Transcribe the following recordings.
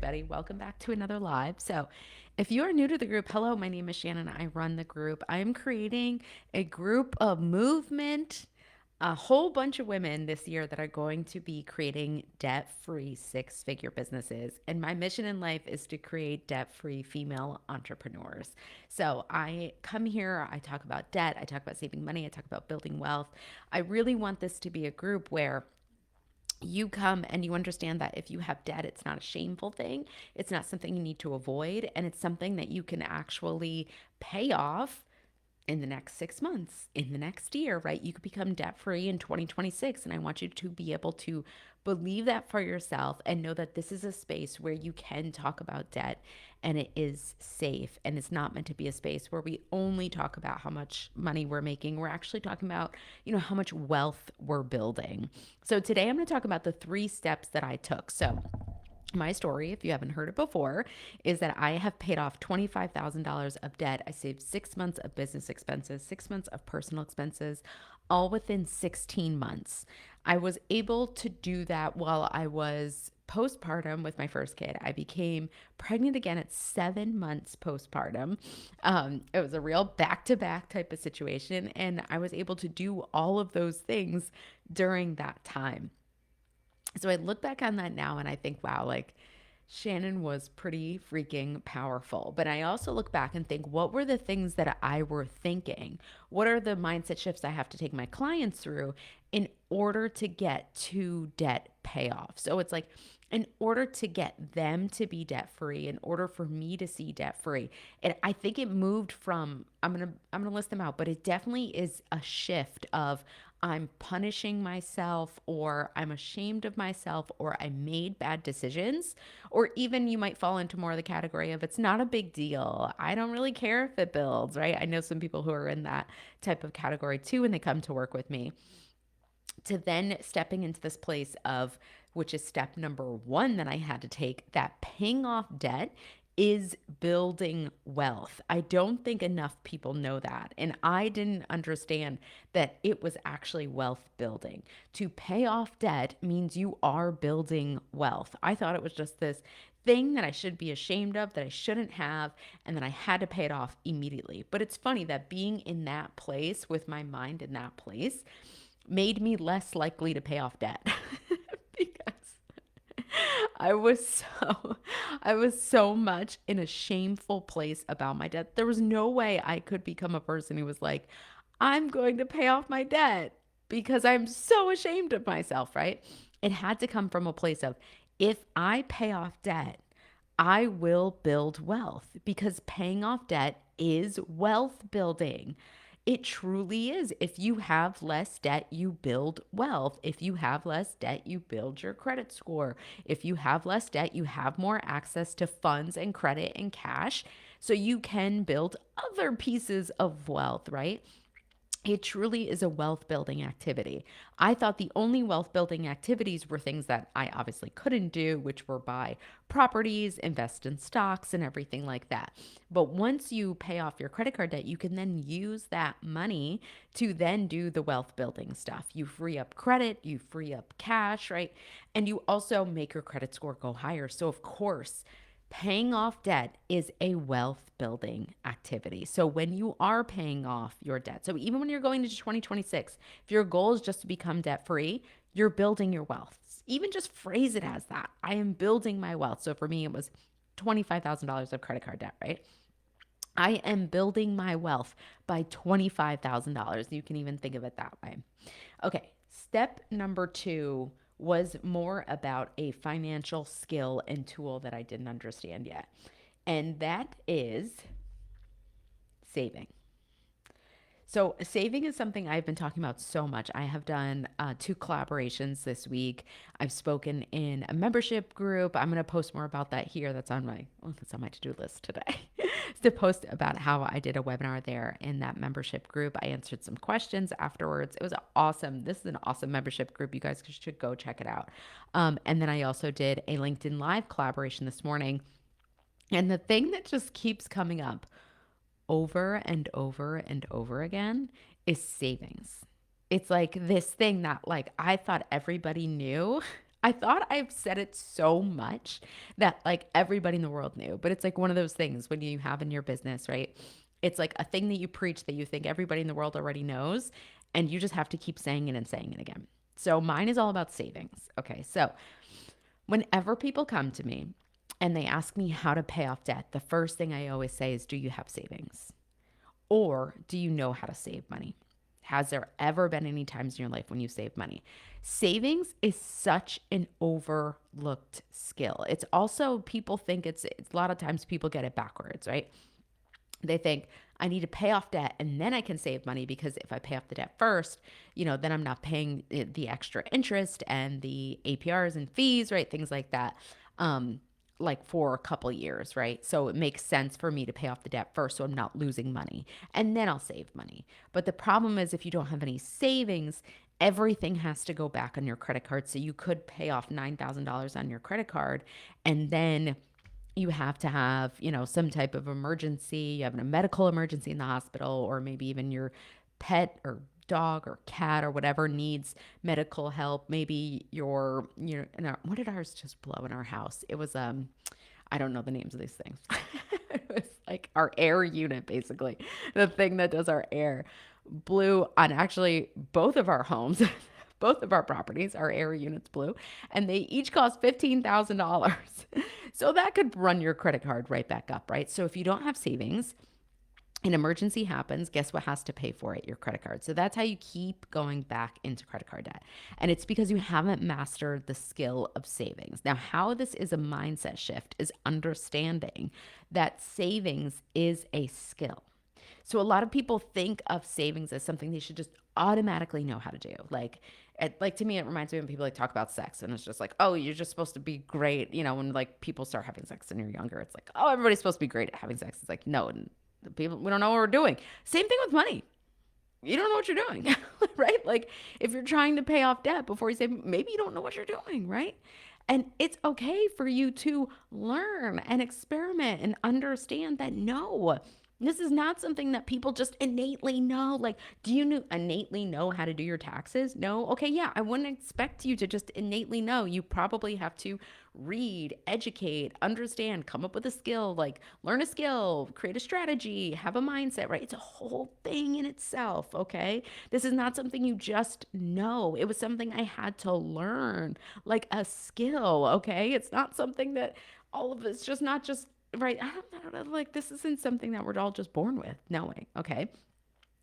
everybody. Welcome back to another live. So, if you are new to the group, hello, my name is Shannon. I run the group. I am creating a group of movement, a whole bunch of women this year that are going to be creating debt free six figure businesses. And my mission in life is to create debt free female entrepreneurs. So, I come here, I talk about debt, I talk about saving money, I talk about building wealth. I really want this to be a group where you come and you understand that if you have debt, it's not a shameful thing. It's not something you need to avoid. And it's something that you can actually pay off in the next 6 months, in the next year, right? You could become debt free in 2026. And I want you to be able to believe that for yourself and know that this is a space where you can talk about debt and it is safe. And it's not meant to be a space where we only talk about how much money we're making. We're actually talking about, how much wealth we're building. So today I'm going to talk about the 3 steps that I took. So, my story, if you haven't heard it before, is that I have paid off $25,000 of debt. I saved 6 months of business expenses, 6 months of personal expenses, all within 16 months. I was able to do that while I was postpartum with my first kid. I became pregnant again at 7 months postpartum. It was a real back to back type of situation. And I was able to do all of those things during that time. So I look back on that now and I think, wow, like Shannon was pretty freaking powerful. But I also look back and think, what were the things that I were thinking? What are the mindset shifts I have to take my clients through in order to get to debt payoff? So it's like, in order to get them to be debt free, in order for me to see debt free, and I think it moved from I'm gonna list them out, but it definitely is a shift of I'm punishing myself, or I'm ashamed of myself, or I made bad decisions, or even you might fall into more of the category of it's not a big deal. I don't really care if it builds, right? I know some people who are in that type of category too when they come to work with me, to then stepping into this place of, which is step number one that I had to take, that paying off debt is building wealth. I don't think enough people know that. And I didn't understand that it was actually wealth building. To pay off debt means you are building wealth. I thought it was just this thing that I should be ashamed of, that I shouldn't have, and then I had to pay it off immediately. But it's funny that being in that place with my mind in that place made me less likely to pay off debt because I was so I was so much in a shameful place about my debt. There was no way I could become a person who was like, I'm going to pay off my debt because I'm so ashamed of myself, right? It had to come from a place of, if I pay off debt, I will build wealth, because paying off debt is wealth building. It truly is. If you have less debt, you build wealth. If you have less debt, you build your credit score. If you have less debt, you have more access to funds and credit and cash, so you can build other pieces of wealth, right? It truly is a wealth building activity. I thought the only wealth building activities were things that I obviously couldn't do, which were buy properties, invest in stocks, and everything like that. But once you pay off your credit card debt, you can then use that money to then do the wealth building stuff. You free up credit, you free up cash, right? And you also make your credit score go higher. So, of course, paying off debt is a wealth building activity. So when you are paying off your debt, so even when you're going into 2026, if your goal is just to become debt free, you're building your wealth. Even just phrase it as that. I am building my wealth. So for me, it was $25,000 of credit card debt, right? I am building my wealth by $25,000. You can even think of it that way. Okay, step number two was more about a financial skill and tool that I didn't understand yet. And that is saving. So, saving is something I've been talking about so much. I have done 2 collaborations this week. I've spoken in a membership group. I'm going to post more about that here. That's on my to do list today. To post about how I did a webinar there in that membership group. I answered some questions afterwards. It was awesome. This is an awesome membership group. You guys should go check it out. And then I also did a LinkedIn Live collaboration this morning. And the thing that just keeps coming up over and over and over again is savings. It's like this thing that, like, I thought everybody knew. I thought I've said it so much that like everybody in the world knew, but it's like one of those things when you have in your business, right? It's like a thing that you preach that you think everybody in the world already knows, and you just have to keep saying it and saying it again. So mine is all about savings. Okay. So whenever people come to me and they ask me how to pay off debt, the first thing I always say is, do you have savings? Or do you know how to save money? Has there ever been any times in your life when you save money? Savings is such an overlooked skill. It's also, people think it's a lot of times people get it backwards, right? They think I need to pay off debt and then I can save money, because if I pay off the debt first, then I'm not paying the extra interest and the APRs and fees, right? Things like that. Like for a couple years, right? So it makes sense for me to pay off the debt first so I'm not losing money, and then I'll save money. But the problem is, if you don't have any savings, everything has to go back on your credit card. So you could pay off $9,000 on your credit card, and then you have to have, some type of emergency. You have a medical emergency in the hospital, or maybe even your pet or dog or cat or whatever needs medical help. Maybe what did ours just blow in our house? It was, I don't know the names of these things. It was like our air unit, basically, the thing that does our air blew on actually both of our homes. Both of our properties, our air units blew, and they each cost $15,000. So that could run your credit card right back up, right? So if you don't have savings, an emergency happens, guess what has to pay for it? Your credit card. So that's how you keep going back into credit card debt. And it's because you haven't mastered the skill of savings. Now, how this is a mindset shift is understanding that savings is a skill. So a lot of people think of savings as something they should just automatically know how to do. Like to me, it reminds me when people like talk about sex, and it's just like, oh, you're just supposed to be great. When like people start having sex and you're younger, it's like, oh, everybody's supposed to be great at having sex. It's like, no, the people, we don't know what we're doing. Same thing with money. You don't know what you're doing, right? Like if you're trying to pay off debt before you save, maybe you don't know what you're doing, right? And it's okay for you to learn and experiment and understand that no, this is not something that people just innately know. Like, do you innately know how to do your taxes? No? Okay, yeah, I wouldn't expect you to just innately know. You probably have to read, educate, understand, come up with a skill, like learn a skill, create a strategy, have a mindset, right? It's a whole thing in itself, okay? This is not something you just know. It was something I had to learn, like a skill, okay? It's not something that all of us just not just right. I don't know, like this isn't something that we're all just born with knowing, okay?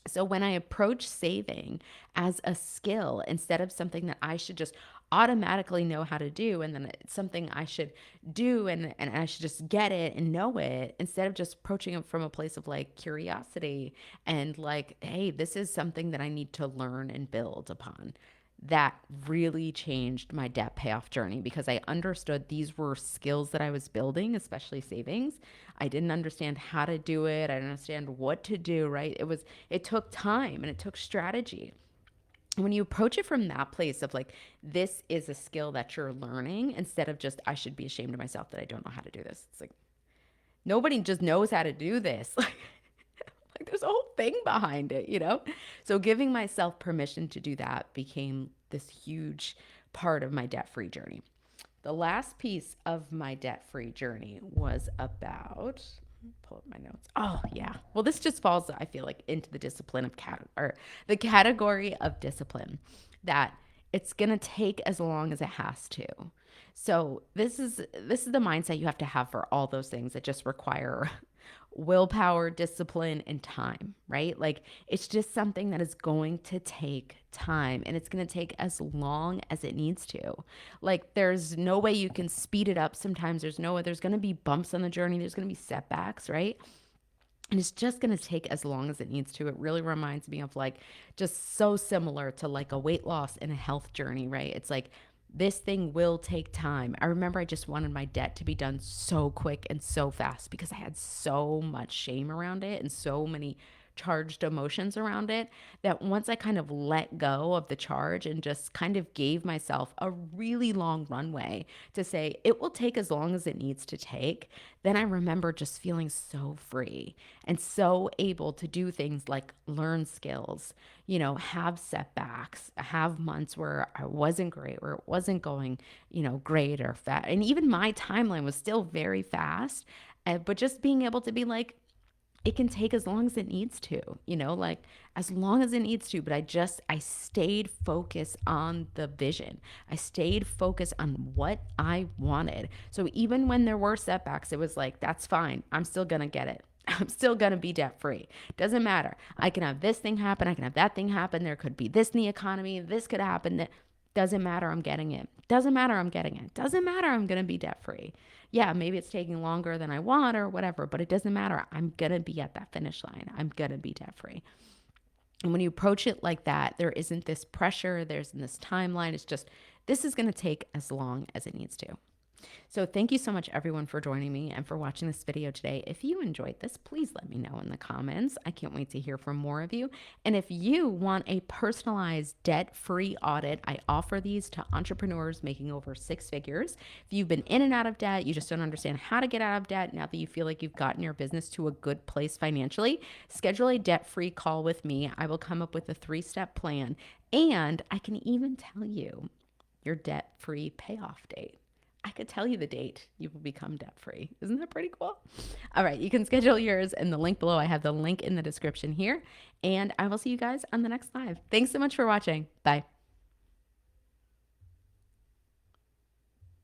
So when I approach saving as a skill instead of something that I should just automatically know how to do, and then it's something I should do, and I should just get it and know it, instead of just approaching it from a place of like curiosity and like, hey, this is something that I need to learn and build upon. That really changed my debt payoff journey, because I understood these were skills that I was building, especially savings. I didn't understand how to do it. I didn't understand what to do, right? It took time and it took strategy. When you approach it from that place of like, this is a skill that you're learning, instead of just, I should be ashamed of myself that I don't know how to do this. It's like, nobody just knows how to do this. Like there's a whole thing behind it. So giving myself permission to do that became this huge part of my debt-free journey. The last piece of my debt-free journey was about, pull up my notes. Oh yeah. Well, this just falls, I feel like, into the discipline of or the category of discipline, that it's gonna take as long as it has to. So this is the mindset you have to have for all those things that just require willpower, discipline, and time, right? Like it's just something that is going to take time, and it's going to take as long as it needs to. Like there's no way you can speed it up. Sometimes there's going to be bumps on the journey. There's going to be setbacks, right? And it's just going to take as long as it needs to. It really reminds me of like just so similar to like a weight loss and a health journey, right? It's like this thing will take time. I remember I just wanted my debt to be done so quick and so fast, because I had so much shame around it and so many charged emotions around it, that once I kind of let go of the charge and just kind of gave myself a really long runway to say it will take as long as it needs to take, then I remember just feeling so free and so able to do things like learn skills, have setbacks, have months where I wasn't great, where it wasn't going, great or fast. And even my timeline was still very fast. But just being able to be like, it can take as long as it needs to, like as long as it needs to. But I stayed focused on the vision. I stayed focused on what I wanted. So even when there were setbacks, it was like, that's fine. I'm still going to get it. I'm still going to be debt free. Doesn't matter. I can have this thing happen. I can have that thing happen. There could be this in the economy. This could happen. That doesn't matter. I'm getting it. Doesn't matter. I'm getting it. Doesn't matter. I'm going to be debt free. Yeah, maybe it's taking longer than I want or whatever, but it doesn't matter. I'm going to be at that finish line. I'm going to be debt free. And when you approach it like that, there isn't this pressure, there's this timeline. It's just, this is going to take as long as it needs to. So thank you so much, everyone, for joining me and for watching this video today. If you enjoyed this, please let me know in the comments. I can't wait to hear from more of you. And if you want a personalized debt-free audit, I offer these to entrepreneurs making over 6 figures. If you've been in and out of debt, you just don't understand how to get out of debt now that you feel like you've gotten your business to a good place financially, schedule a debt-free call with me. I will come up with a 3-step plan, and I can even tell you your debt-free payoff date. I could tell you the date you will become debt free. Isn't that pretty cool? All right, you can schedule yours in the link below. I have the link in the description here, and I will see you guys on the next live. Thanks so much for watching. Bye.